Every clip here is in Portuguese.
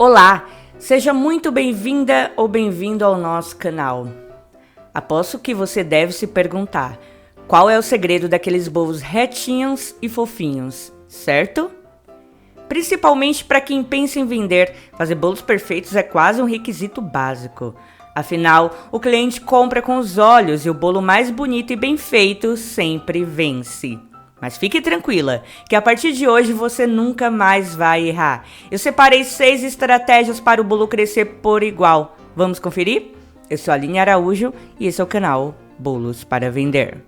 Olá, seja muito bem-vinda ou bem-vindo ao nosso canal. Aposto que você deve se perguntar, qual é o segredo daqueles bolos retinhos e fofinhos, certo? Principalmente para quem pensa em vender, fazer bolos perfeitos é quase um requisito básico. Afinal, o cliente compra com os olhos e o bolo mais bonito e bem feito sempre vence. Mas fique tranquila, que a partir de hoje você nunca mais vai errar. Eu separei 6 estratégias para o bolo crescer por igual. Vamos conferir? Eu sou a Aline Araújo e esse é o canal Bolos para Vender.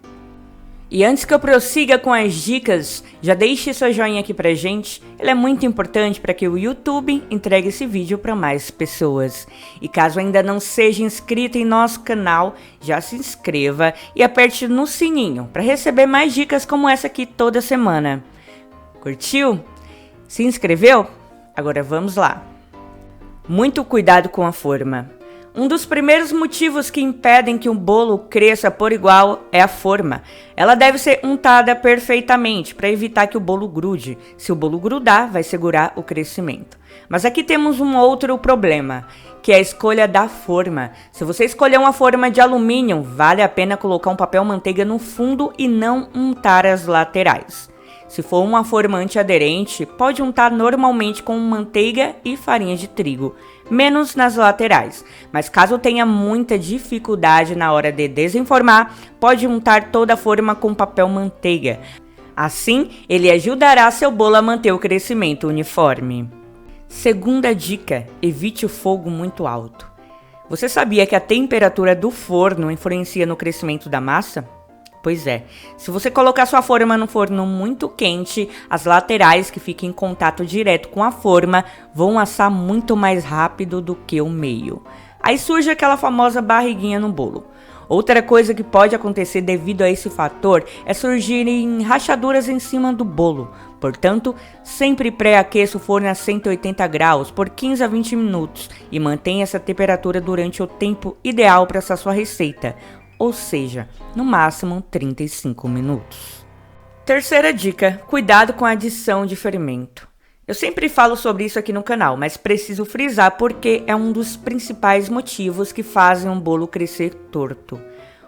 E antes que eu prossiga com as dicas, já deixe seu joinha aqui pra gente. Ele é muito importante para que o YouTube entregue esse vídeo para mais pessoas. E caso ainda não seja inscrito em nosso canal, já se inscreva e aperte no sininho para receber mais dicas como essa aqui toda semana. Curtiu? Se inscreveu? Agora vamos lá. Muito cuidado com a forma. Um dos primeiros motivos que impedem que um bolo cresça por igual é a forma. Ela deve ser untada perfeitamente para evitar que o bolo grude. Se o bolo grudar, vai segurar o crescimento. Mas aqui temos um outro problema, que é a escolha da forma. Se você escolher uma forma de alumínio, vale a pena colocar um papel manteiga no fundo e não untar as laterais. Se for uma forma antiaderente, pode untar normalmente com manteiga e farinha de trigo, menos nas laterais. Mas caso tenha muita dificuldade na hora de desenformar, pode untar toda a forma com papel manteiga. Assim, ele ajudará seu bolo a manter o crescimento uniforme. Segunda dica, evite o fogo muito alto. Você sabia que a temperatura do forno influencia no crescimento da massa? Pois é, se você colocar sua forma no forno muito quente, as laterais que ficam em contato direto com a forma vão assar muito mais rápido do que o meio. Aí surge aquela famosa barriguinha no bolo. Outra coisa que pode acontecer devido a esse fator é surgirem rachaduras em cima do bolo. Portanto, sempre pré-aqueça o forno a 180 graus por 15 a 20 minutos e mantenha essa temperatura durante o tempo ideal para essa sua receita. Ou seja, no máximo 35 minutos. Terceira dica, cuidado com a adição de fermento. Eu sempre falo sobre isso aqui no canal, mas preciso frisar porque é um dos principais motivos que fazem um bolo crescer torto.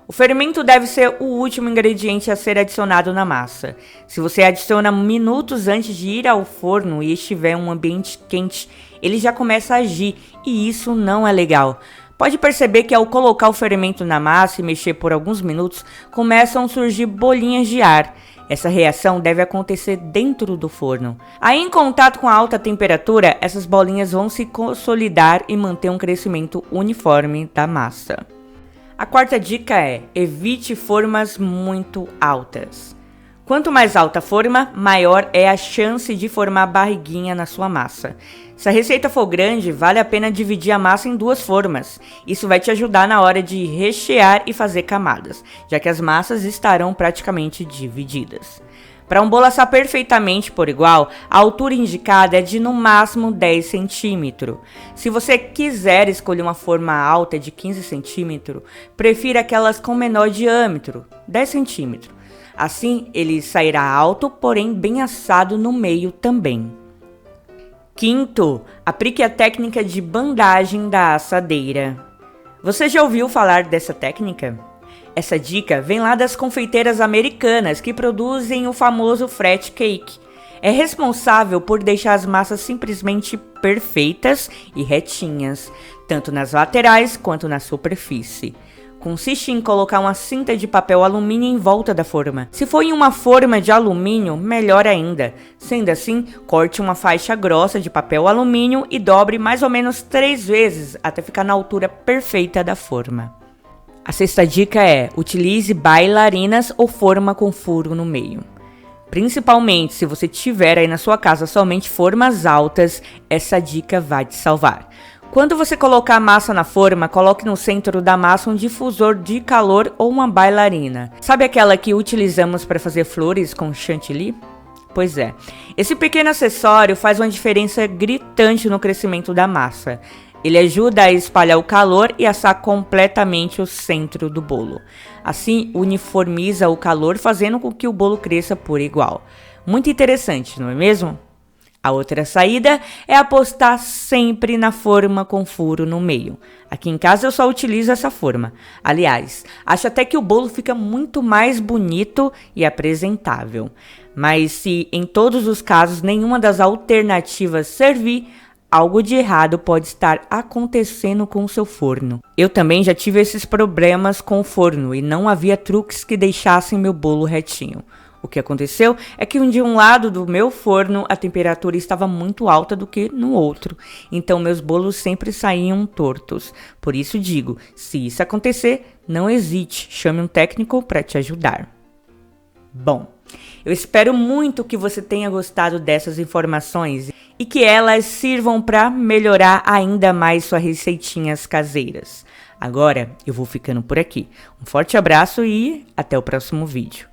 O fermento deve ser o último ingrediente a ser adicionado na massa. Se você adiciona minutos antes de ir ao forno e estiver em um ambiente quente, ele já começa a agir e isso não é legal. Pode perceber que ao colocar o fermento na massa e mexer por alguns minutos, começam a surgir bolinhas de ar. Essa reação deve acontecer dentro do forno. Aí, em contato com a alta temperatura, essas bolinhas vão se consolidar e manter um crescimento uniforme da massa. A quarta dica é: evite formas muito altas. Quanto mais alta a forma, maior é a chance de formar barriguinha na sua massa. Se a receita for grande, vale a pena dividir a massa em 2 formas. Isso vai te ajudar na hora de rechear e fazer camadas, já que as massas estarão praticamente divididas. Para um bolo assar perfeitamente por igual, a altura indicada é de no máximo 10 cm. Se você quiser escolher uma forma alta de 15 cm, prefira aquelas com menor diâmetro, 10 cm. Assim, ele sairá alto, porém bem assado no meio também. Quinto, aplique a técnica de bandagem da assadeira. Você já ouviu falar dessa técnica? Essa dica vem lá das confeiteiras americanas que produzem o famoso flat cake. É responsável por deixar as massas simplesmente perfeitas e retinhas, tanto nas laterais quanto na superfície. Consiste em colocar uma cinta de papel alumínio em volta da forma. Se for em uma forma de alumínio, melhor ainda. Sendo assim, corte uma faixa grossa de papel alumínio e dobre mais ou menos 3 vezes até ficar na altura perfeita da forma. A sexta dica é: utilize bailarinas ou forma com furo no meio. Principalmente se você tiver aí na sua casa somente formas altas, essa dica vai te salvar. Quando você colocar a massa na forma, coloque no centro da massa um difusor de calor ou uma bailarina. Sabe aquela que utilizamos para fazer flores com chantilly? Pois é, esse pequeno acessório faz uma diferença gritante no crescimento da massa. Ele ajuda a espalhar o calor e assar completamente o centro do bolo. Assim, uniformiza o calor, fazendo com que o bolo cresça por igual. Muito interessante, não é mesmo? A outra saída é apostar sempre na forma com furo no meio. Aqui em casa eu só utilizo essa forma. Aliás, acho até que o bolo fica muito mais bonito e apresentável. Mas se em todos os casos nenhuma das alternativas servir, algo de errado pode estar acontecendo com o seu forno. Eu também já tive esses problemas com o forno e não havia truques que deixassem meu bolo retinho. O que aconteceu é que de um lado do meu forno a temperatura estava muito alta do que no outro, então meus bolos sempre saíam tortos. Por isso digo, se isso acontecer, não hesite, chame um técnico para te ajudar. Bom, eu espero muito que você tenha gostado dessas informações e que elas sirvam para melhorar ainda mais suas receitinhas caseiras. Agora eu vou ficando por aqui. Um forte abraço e até o próximo vídeo.